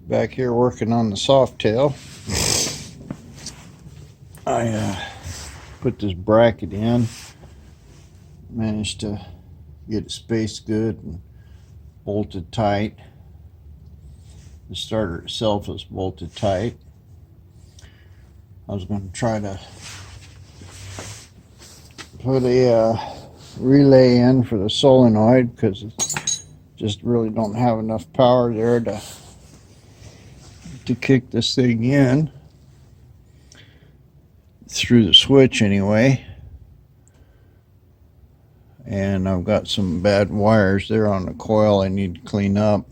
Back here working on the soft tail. I put this bracket in, managed to get it spaced good and bolted tight. The starter itself is bolted tight. I was going to try to put a relay in for the solenoid because it just really don't have enough power there to kick this thing in through the switch anyway. And I've got some bad wires there on the coil I need to clean up.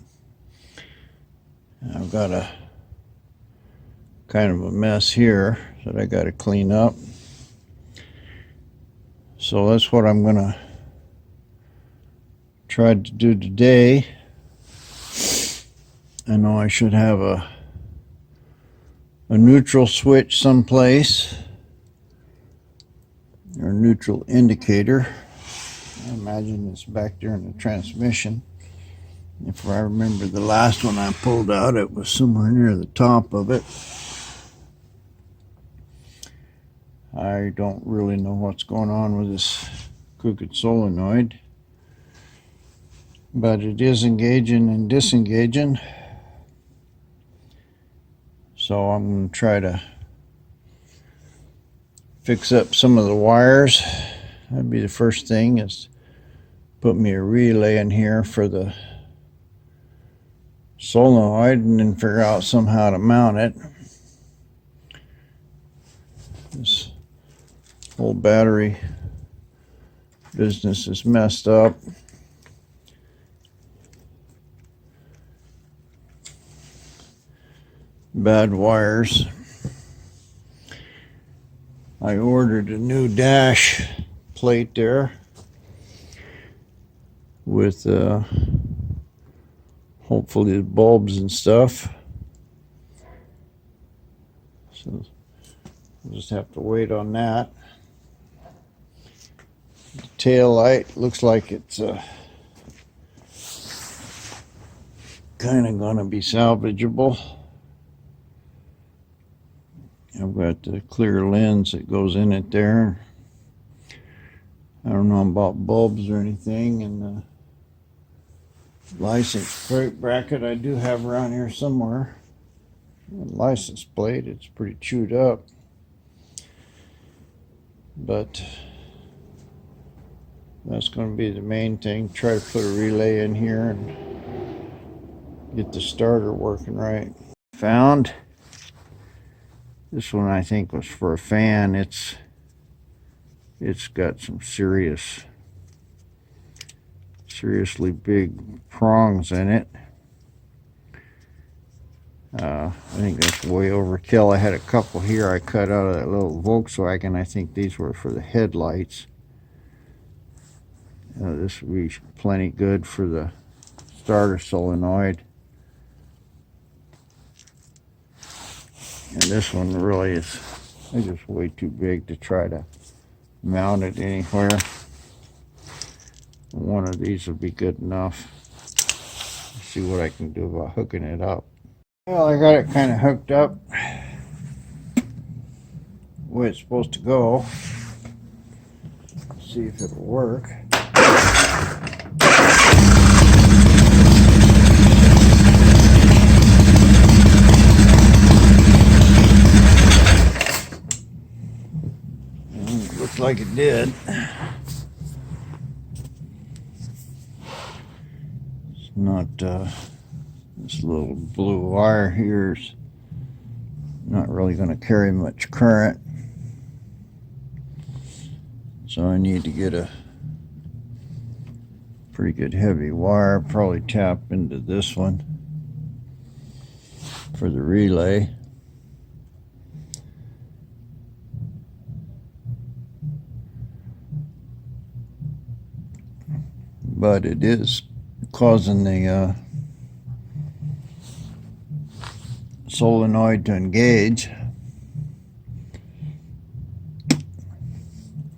I've got a kind of a mess here that I got to clean up. So that's what I'm gonna try to do today. I know I should have a neutral switch someplace, or a neutral indicator. I imagine it's back there in the transmission. If I remember the last one I pulled out, it was somewhere near the top of it. I don't really know what's going on with this crooked solenoid, but it is engaging and disengaging. So I'm going to try to fix up some of the wires. That'd be the first thing, is put me a relay in here for the solenoid and then figure out somehow to mount it. This whole battery business is messed up. Bad wires. I ordered a new dash plate there with hopefully the bulbs and stuff. So we'll just have to wait on that. The tail light looks like it's kind of going to be salvageable. I've got the clear lens that goes in it there. I don't know about bulbs or anything, and the license plate bracket I do have around here somewhere. The license plate, it's pretty chewed up, but that's going to be the main thing. Try to put a relay in here and get the starter working right. Found this one, I think, was for a fan. It's got some seriously big prongs in it. I think that's way overkill. I had a couple here I cut out of that little Volkswagen. I think these were for the headlights. This would be plenty good for the starter solenoid. And this one really is just way too big to try to mount it anywhere. One of these will be good enough. Let's see what I can do about hooking it up. Well, I got it kind of hooked up the way it's supposed to go. Let's see if it'll work. Looks like it did. It's not, this little blue wire here is not really going to carry much current. So I need to get a pretty good heavy wire, probably tap into this one for the relay. But it is causing the solenoid to engage.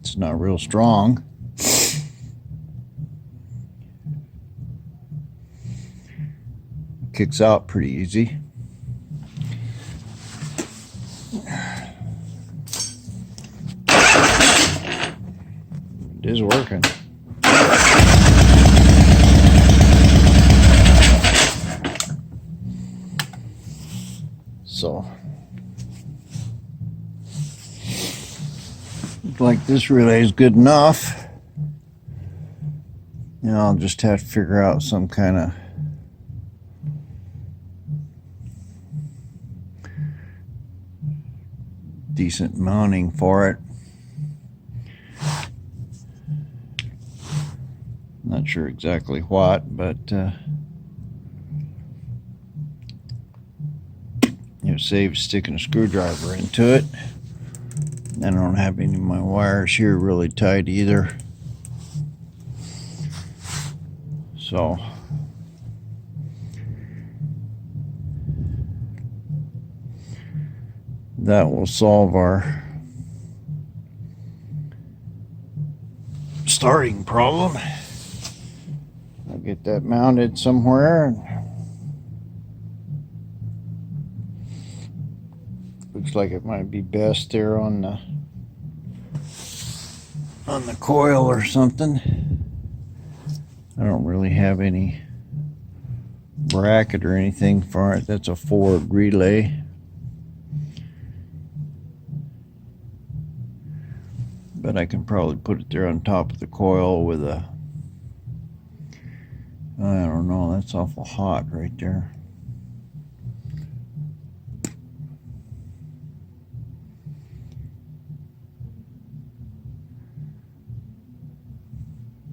It's not real strong. Kicks out pretty easy. is working. So, looks like this relay is good enough. Now I'll just have to figure out some kind of decent mounting for it. Not sure exactly what, but it saves sticking a screwdriver into it. I don't have any of my wires here really tight either. So that will solve our starting problem. I'll get that mounted somewhere. Looks like it might be best there on the coil or something. I don't really have any bracket or anything for it. That's a forward relay. But I can probably put it there on top of the coil with a, I don't know, that's awful hot right there.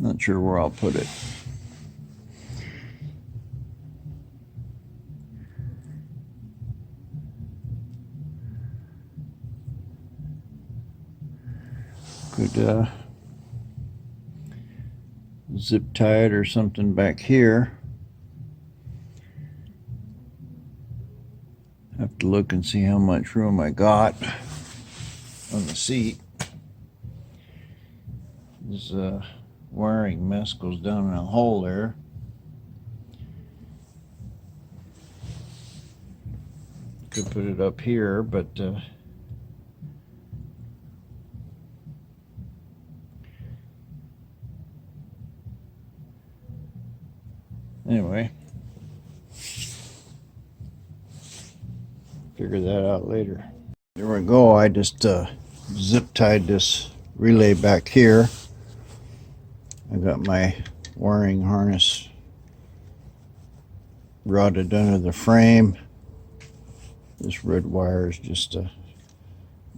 Not sure where I'll put it. Could zip tie it or something back here. Have to look and see how much room I got on the seat. This wiring mess goes down in a hole there. Could put it up here, but anyway, figure that out later. There we go. I just zip tied this relay back here. I got my wiring harness routed under the frame. This red wire is just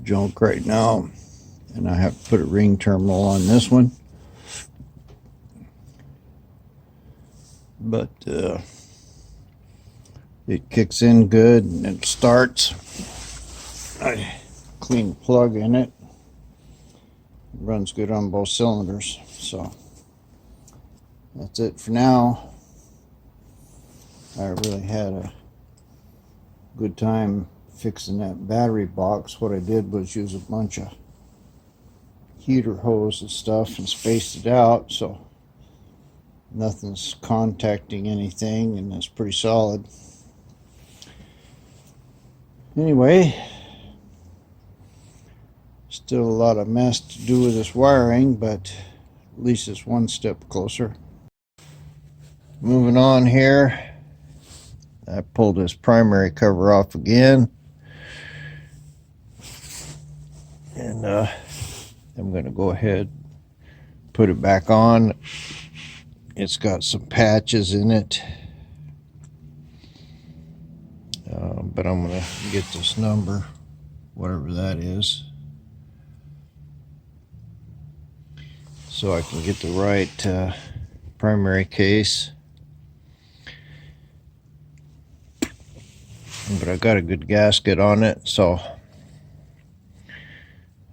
junk right now, and I have to put a ring terminal on this one. But it kicks in good and it starts. I clean the plug in it. It runs good on both cylinders. So that's it for now. I really had a good time fixing that battery box. What I did was use a bunch of heater hose and stuff and spaced it out so nothing's contacting anything, and that's pretty solid. Anyway, still a lot of mess to do with this wiring, but at least it's one step closer. Moving on here, I pulled this primary cover off again, and I'm going to go ahead and put it back on. It's got some patches in it, but I'm going to get this number, whatever that is, so I can get the right primary case. But I got a good gasket on it, so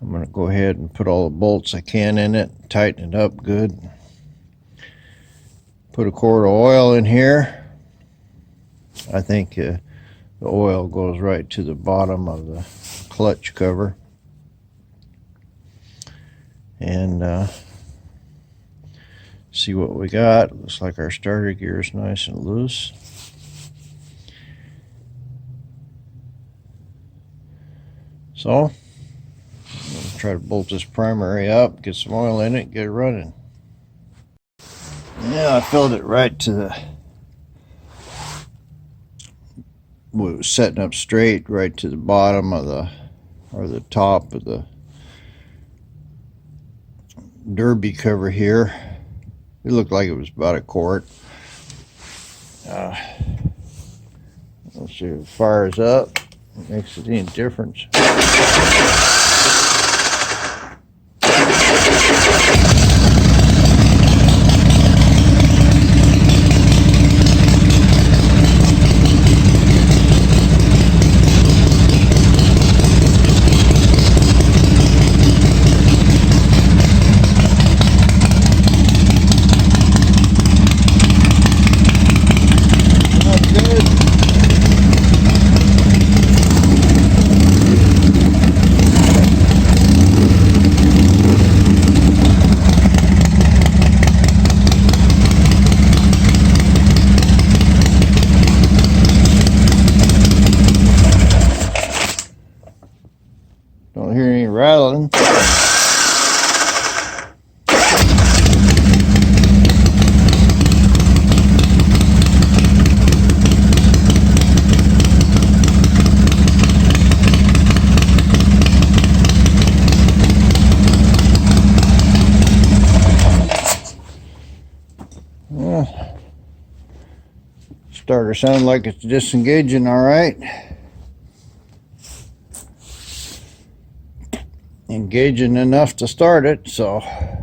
I'm going to go ahead and put all the bolts I can in it, tighten it up good. Put a quart of oil in here. I think the oil goes right to the bottom of the clutch cover. And see what we got. Looks like our starter gear is nice and loose. So try to bolt this primary up, get some oil in it, get it running. Yeah, I filled it right to the, well, it was setting up straight right to the bottom of the, or the top of the derby cover here. It looked like it was about a quart. Let's see if it fires up. Makes it any difference. Don't hear any rattling. Well, starter sounds like it's disengaging all right. Engaging enough to start it, so I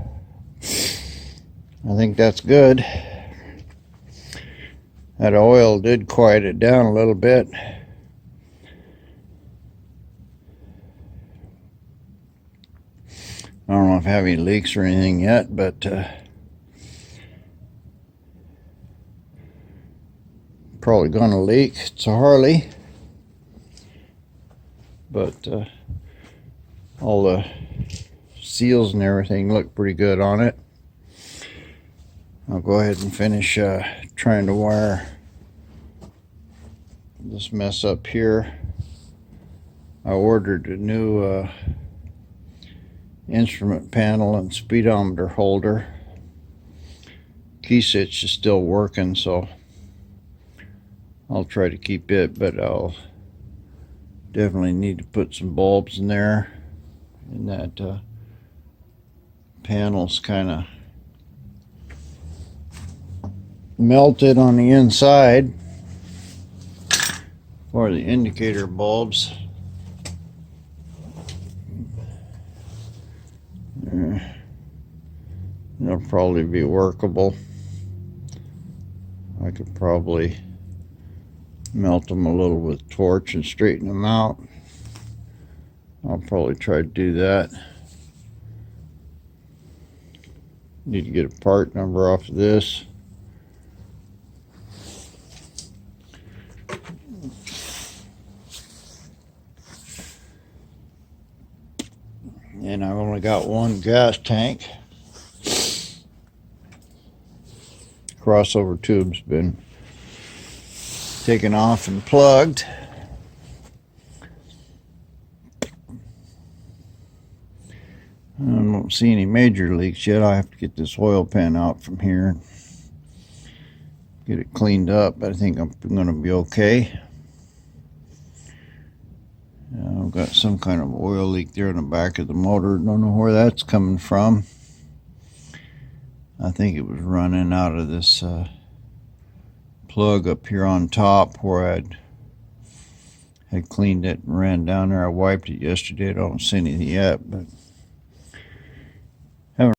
think that's good. That oil did quiet it down a little bit. I don't know if I have any leaks or anything yet, but probably gonna leak. It's a Harley, but all the seals and everything look pretty good on it. I'll go ahead and finish trying to wire this mess up here. I ordered a new instrument panel and speedometer holder. Key switch is still working, so I'll try to keep it, but I'll definitely need to put some bulbs in there. And that panel's kind of melted on the inside for the indicator bulbs. They'll probably be workable. I could probably melt them a little with a torch and straighten them out. I'll probably try to do that. Need to get a part number off of this. And I've only got one gas tank. Crossover tube's been taken off and plugged. I don't see any major leaks yet. I have to get this oil pan out from here and get it cleaned up, but I think I'm going to be okay. I've got some kind of oil leak there in the back of the motor. Don't know where that's coming from. I think it was running out of this plug up here on top where I had cleaned it and ran down there. I wiped it yesterday. I don't see anything yet, but haven't.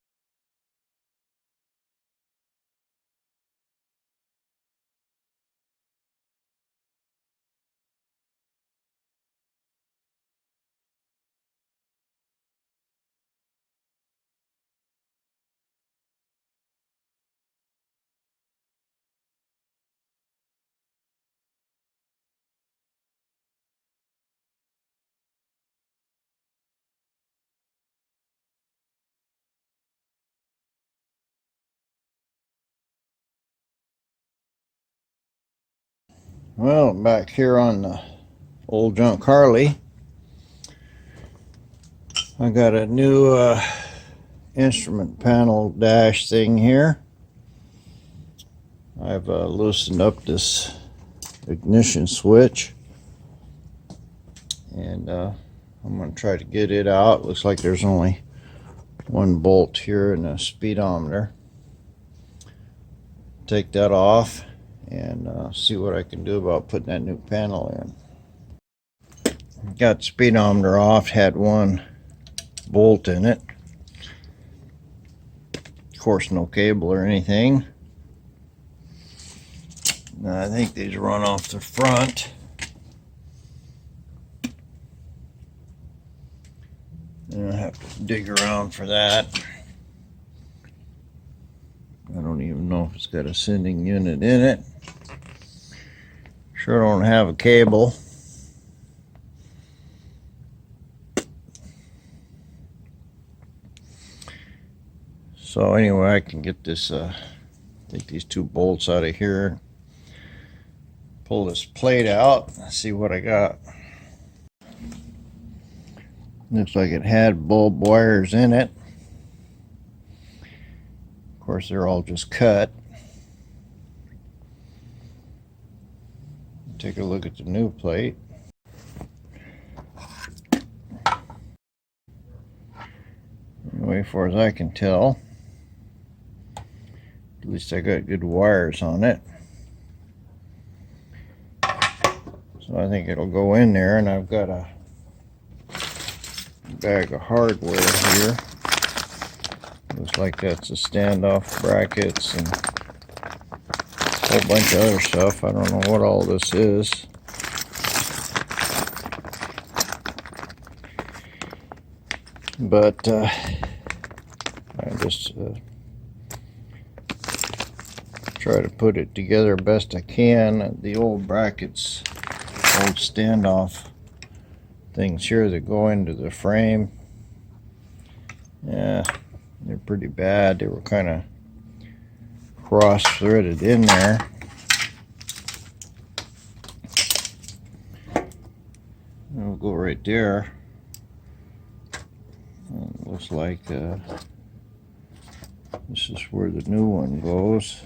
Well, back here on the old junk Harley, I got a new instrument panel dash thing here. I've loosened up this ignition switch, and I'm going to try to get it out. Looks like there's only one bolt here in the speedometer. Take that off and see what I can do about putting that new panel in. Got the speedometer off, had one bolt in it. Of course, no cable or anything. Now, I think these run off the front. And I have to dig around for that. I don't even know if it's got a sending unit in it. Sure don't have a cable. So anyway, I can get this, take these two bolts out of here, pull this plate out, and see what I got. Looks like it had bulb wires in it. Of course, they're all just cut. Take a look at the new plate. Anyway, as far as I can tell, at least I got good wires on it. So I think it'll go in there, and I've got a bag of hardware here. Looks like that's the standoff brackets and a whole bunch of other stuff. I don't know what all this is. But I just try to put it together best I can. The old brackets, old standoff things here that go into the frame, yeah, they're pretty bad. They were kind of cross-threaded in there. It'll go right there. It looks like this is where the new one goes,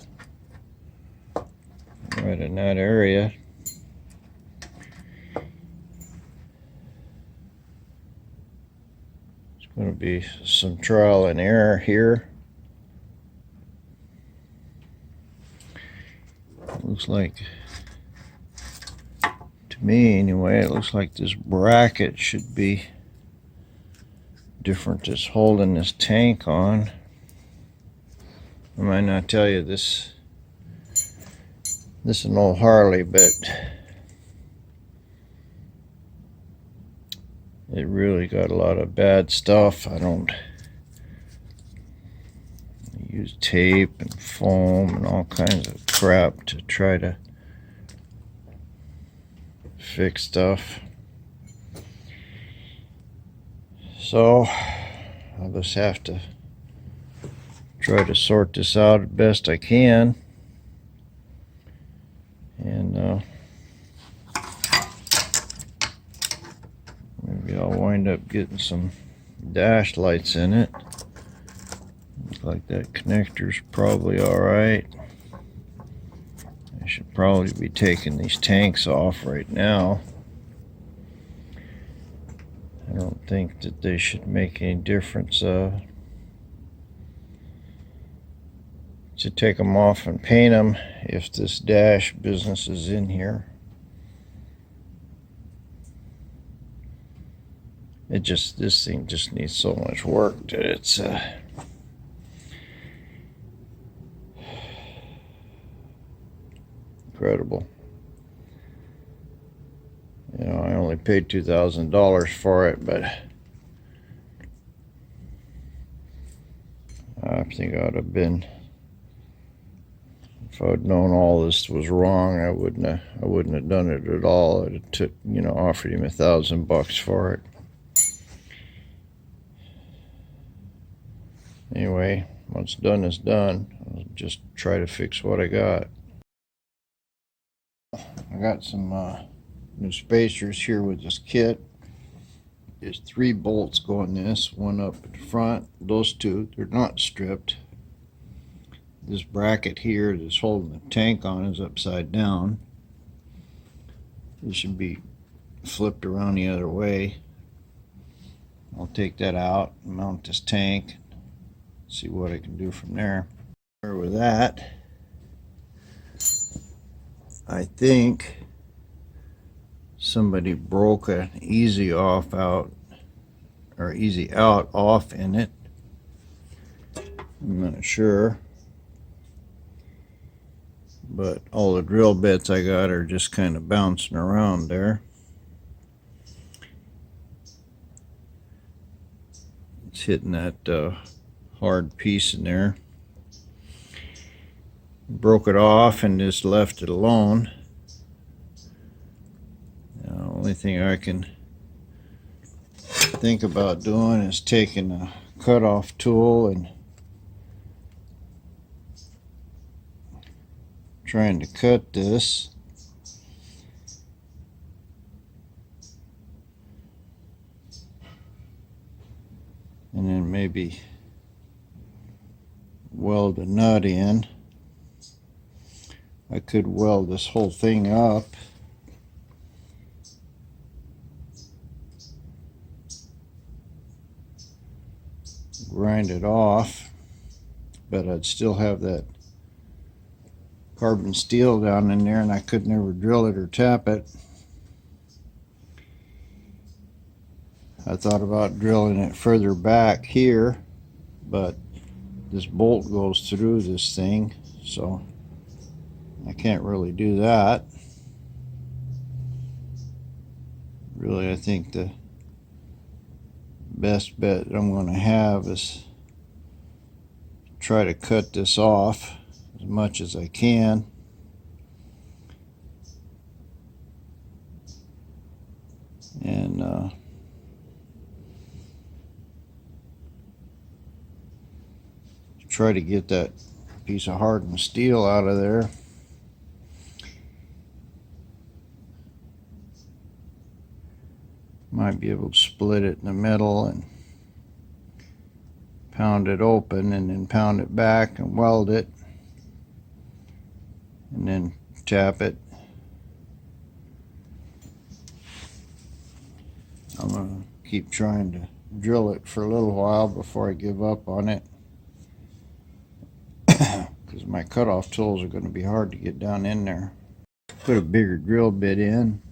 right in that area. It's going to be some trial and error here. It looks like, to me anyway, it looks like this bracket should be different that's holding this tank on. I might not tell you this is an old Harley, but it really got a lot of bad stuff. I don't use tape and foam and all kinds of crap to try to fix stuff. So I'll just have to try to sort this out as best I can, and maybe I'll wind up getting some dash lights in it. Looks like that connector's probably alright. I should probably be taking these tanks off right now. I don't think that they should make any difference to take them off and paint them if this dash business is in here. This thing just needs so much work that it's incredible. You know, I only paid $2,000 for it, but I think I would have been, if I'd known all this was wrong, I wouldn't have done it at all. I'd have took, you know, offered him $1,000 for it. Anyway, what's done is done. I'll just try to fix what I got. I got some new spacers here with this kit. there's 3 bolts go in this, one up at the front. Those 2, they're not stripped. This bracket here that's holding the tank on is upside down. It should be flipped around the other way. I'll take that out and mount this tank, see what I can do from there. With that, I think somebody broke an easy off out, or easy out off in it. I'm not sure, but all the drill bits I got are just kind of bouncing around there. It's hitting that hard piece in there. Broke it off and just left it alone. The only thing I can think about doing is taking a cutoff tool and trying to cut this. And then maybe weld a nut in. I could weld this whole thing up. Grind it off, but I'd still have that carbon steel down in there and I could never drill it or tap it. I thought about drilling it further back here, but this bolt goes through this thing, so I can't really do that. Really, I think the best bet I'm going to have is try to cut this off as much as I can. And try to get that piece of hardened steel out of there. Might be able to split it in the middle and pound it open and then pound it back and weld it and then tap it. I'm going to keep trying to drill it for a little while before I give up on it, because my cutoff tools are going to be hard to get down in there. Put a bigger drill bit in.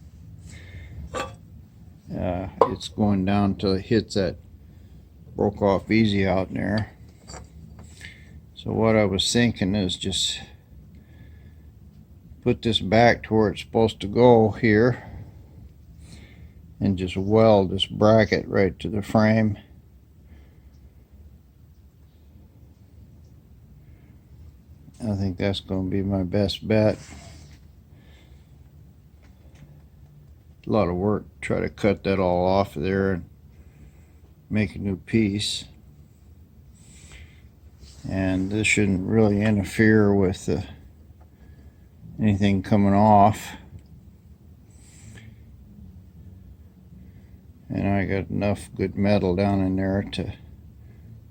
It's going down till it hits that broke off easy out in there. So what I was thinking is just put this back to where it's supposed to go here and just weld this bracket right to the frame. I think that's going to be my best bet. A lot of work to try to cut that all off of there and make a new piece. And this shouldn't really interfere with anything coming off. And I got enough good metal down in there to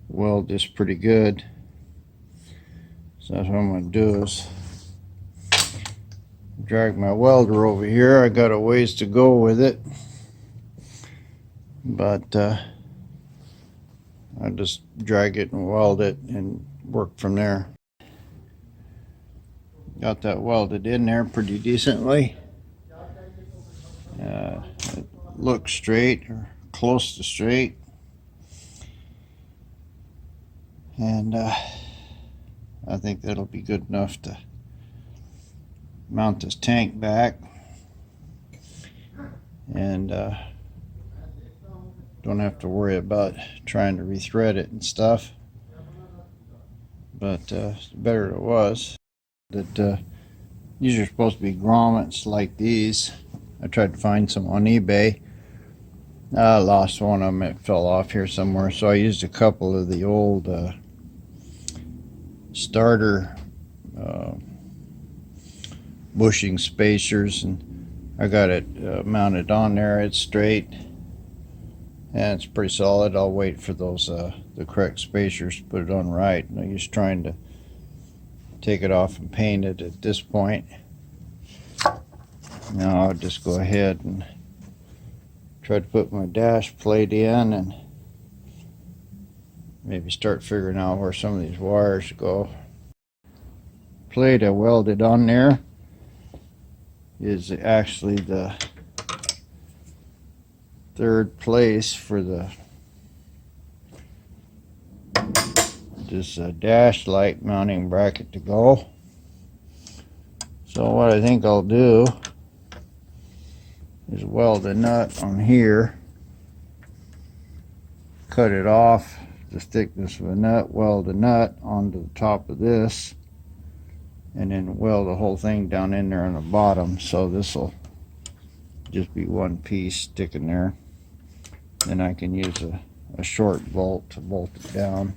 weld this pretty good. So that's what I'm going to do is drag my welder over here. I got a ways to go with it, but I just drag it and weld it and work from there. Got that welded in there pretty decently. It looks straight or close to straight, and I think that'll be good enough to mount this tank back, and don't have to worry about trying to rethread it and stuff. But it's better it was. That these are supposed to be grommets like these. I tried to find some on eBay. I lost one of them. It fell off here somewhere, so I used a couple of the old starter bushing spacers, and I got it mounted on there. It's straight, and it's pretty solid. I'll wait for those the correct spacers to put it on right. No use trying to take it off and paint it at this point. Now I'll just go ahead and try to put my dash plate in and maybe start figuring out where some of these wires go. Plate I welded on there is actually the third place for this dash light mounting bracket to go. So what I think I'll do is weld a nut on here, cut it off the thickness of a nut, weld a nut onto the top of this, and then weld the whole thing down in there on the bottom. So this will just be one piece sticking there. Then I can use a short bolt to bolt it down.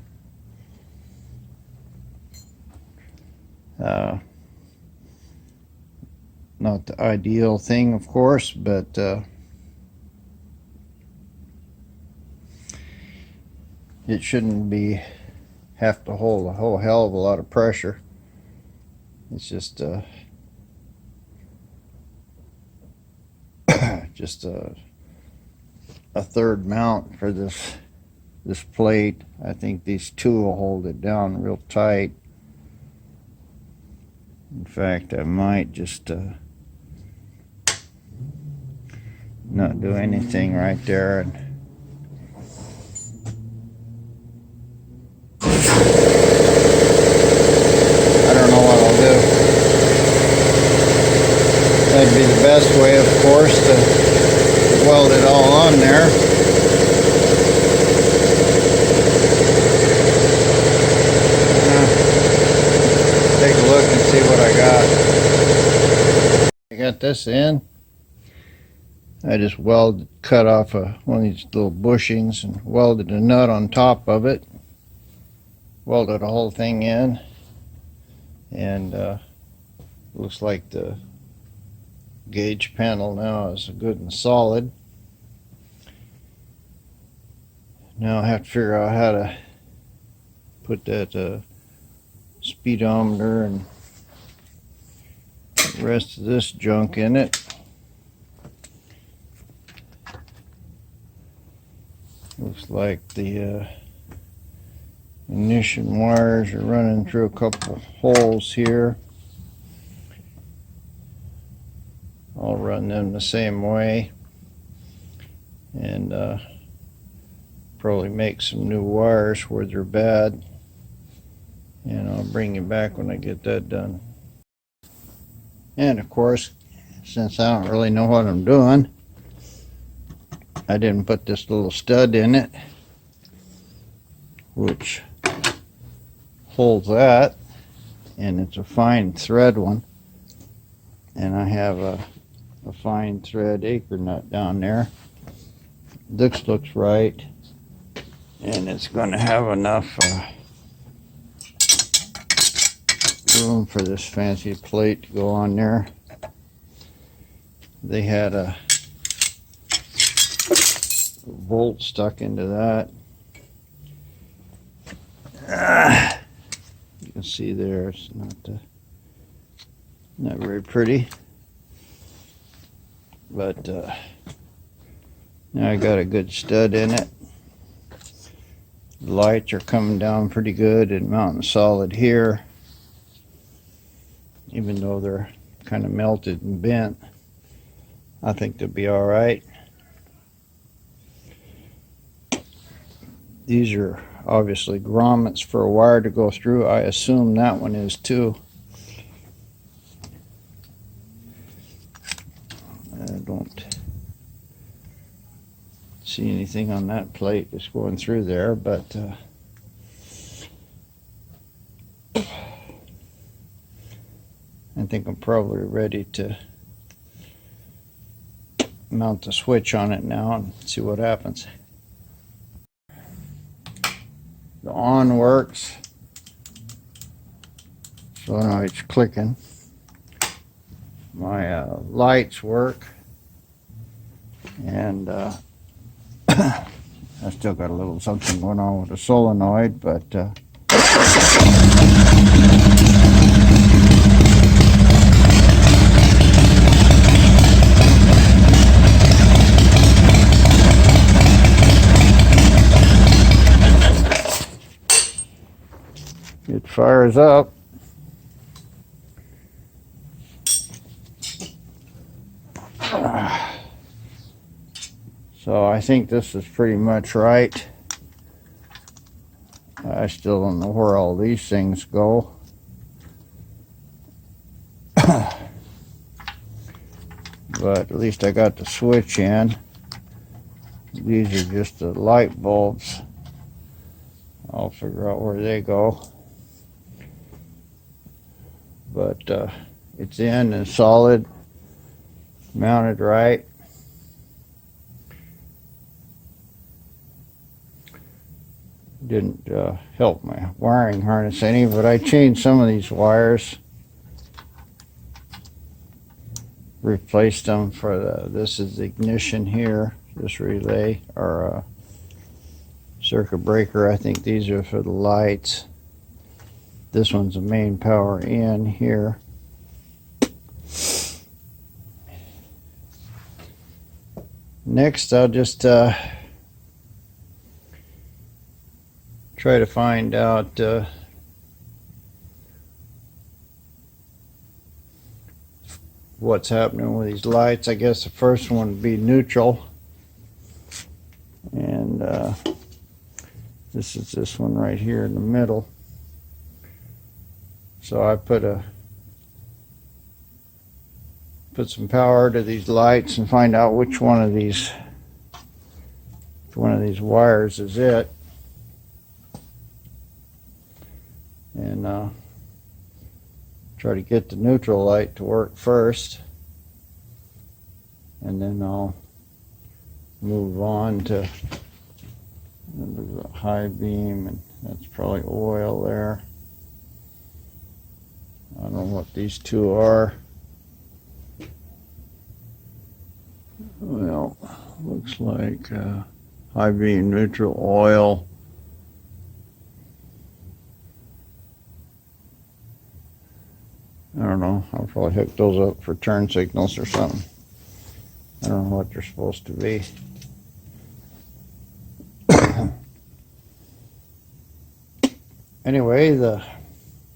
Not the ideal thing, of course, but it shouldn't have to hold a whole hell of a lot of pressure. It's just just a third mount for this plate. I think these two will hold it down real tight. In fact, I might just not do anything right there and I don't know what I'll do. That'd be the best way, of course, to weld it all on there. Take a look and see what I got. I got this in. I just cut off one of these little bushings and welded a nut on top of it. Welded the whole thing in, and looks like the gauge panel now is good and solid. Now I have to figure out how to put that speedometer and the rest of this junk in it. Looks like the ignition wires are running through a couple holes here. I'll run them the same way and probably make some new wires where they're bad, and I'll bring you back when I get that done. And of course, since I don't really know what I'm doing, I didn't put this little stud in it, which holds that, and it's a fine thread one, and I have a fine thread anchor nut down there. This looks right, and it's going to have enough room for this fancy plate to go on there. They had a bolt stuck into that. You can see there, it's not very pretty, but now I got a good stud in it. The lights are coming down pretty good and mounting solid here, even though they're kind of melted and bent. I think they'll be all right. These are obviously grommets for a wire to go through. I assume that one is too. I don't see anything on that plate just going through there, but I think I'm probably ready to mount the switch on it now and see what happens. The on works, so now it's clicking. My lights work, and I still got a little something going on with the solenoid, but it fires up. So I think this is pretty much right. I still don't know where all these things go. But at least I got the switch in. These are just the light bulbs. I'll figure out where they go. But it's in and solid, mounted right. Didn't help my wiring harness any, but I changed some of these wires. Replaced them for this is the ignition here, this relay, or circuit breaker. I think these are for the lights. This one's the main power in here. Next, I'll just try to find out what's happening with these lights. I guess the first one would be neutral, and this is this one right here in the middle. So I put some power to these lights and find out which one of these wires is it, and try to get the neutral light to work first, and then I'll move on to the high beam, and that's probably oil there. I don't know what these two are. Well, looks like high beam, neutral, oil. I don't know. I'll probably hook those up for turn signals or something. I don't know what they're supposed to be. Anyway, the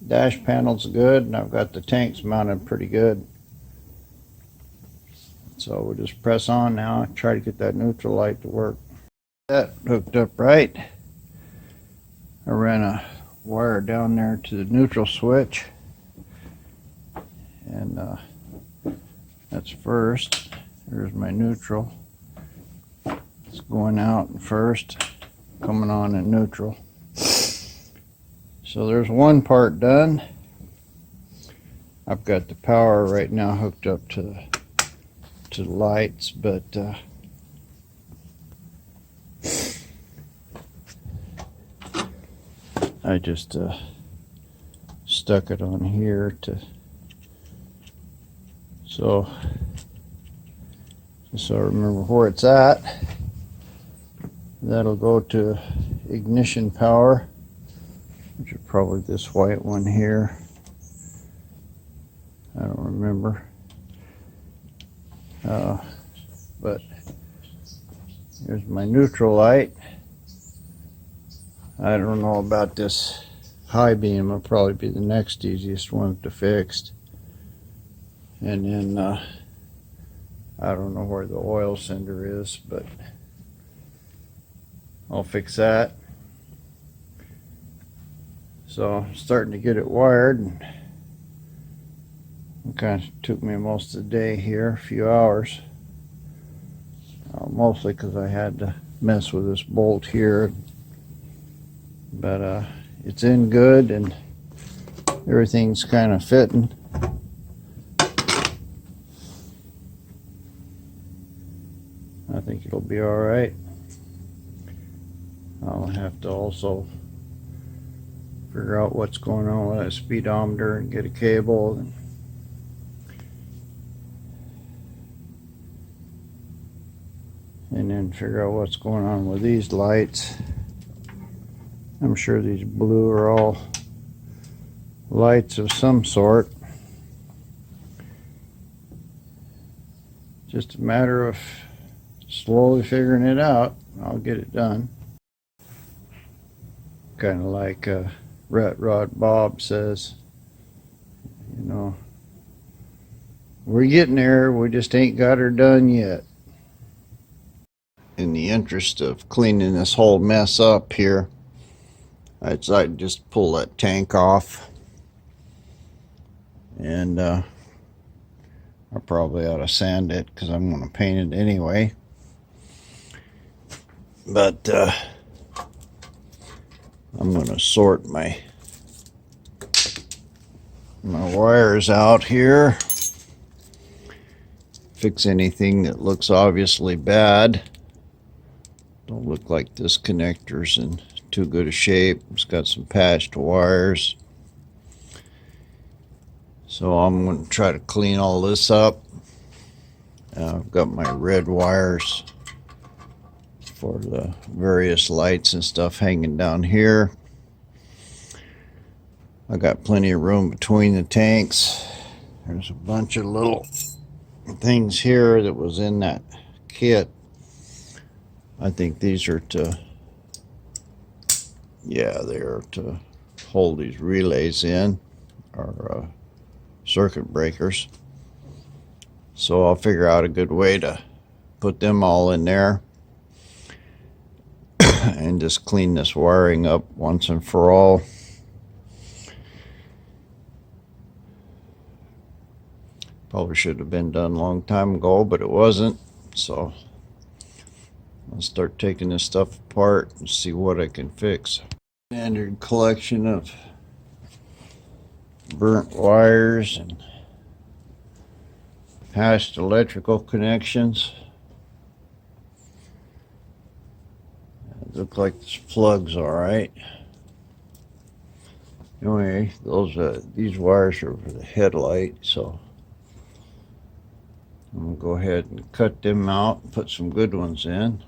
dash panel's good, and I've got the tanks mounted pretty good. So we'll just press on now, try to get that neutral light to work. That hooked up right. I ran a wire down there to the neutral switch, and that's first. There's my neutral. It's going out in first, coming on in neutral. So there's one part done. I've got the power right now hooked up to the lights, but I just stuck it on here so I remember where it's at. That'll go to ignition power, which is probably this white one here. I don't remember. But here's my neutral light. I don't know about this high beam. It'll probably be the next easiest one to fix. And then I don't know where the oil sender is, but I'll fix that. So I'm starting to get it wired, and it kind of took me most of the day here, a few hours. Mostly because I had to mess with this bolt here, but it's in good and everything's kind of fitting. I think it'll be all right. I'll have to also figure out what's going on with that speedometer and get a cable. And and then figure out what's going on with these lights. I'm sure these blue are all lights of some sort. Just a matter of slowly figuring it out. I'll get it done. Kind of like Rat Rod Bob says, you know, we're getting there, we just ain't got her done yet. In the interest of cleaning this whole mess up here, I decided to just pull that tank off, and I probably ought to sand it because I'm going to paint it anyway. But I'm going to sort my wires out here, fix anything that looks obviously bad. Don't look like this connector's in too good a shape. It's got some patched wires. So I'm going to try to clean all this up. I've got my red wires for the various lights and stuff hanging down here. I got plenty of room between the tanks. There's a bunch of little things here that was in that kit. I think these are to, yeah, they're to hold these relays in, or circuit breakers. So I'll figure out a good way to put them all in there and just clean this wiring up once and for all. Probably should have been done a long time ago, but it wasn't. So I'll start taking this stuff apart and see what I can fix. Standard collection of burnt wires and patched electrical connections. Look like this plug's all right. Anyway, these wires are for the headlight, so I'm gonna go ahead and cut them out and put some good ones in.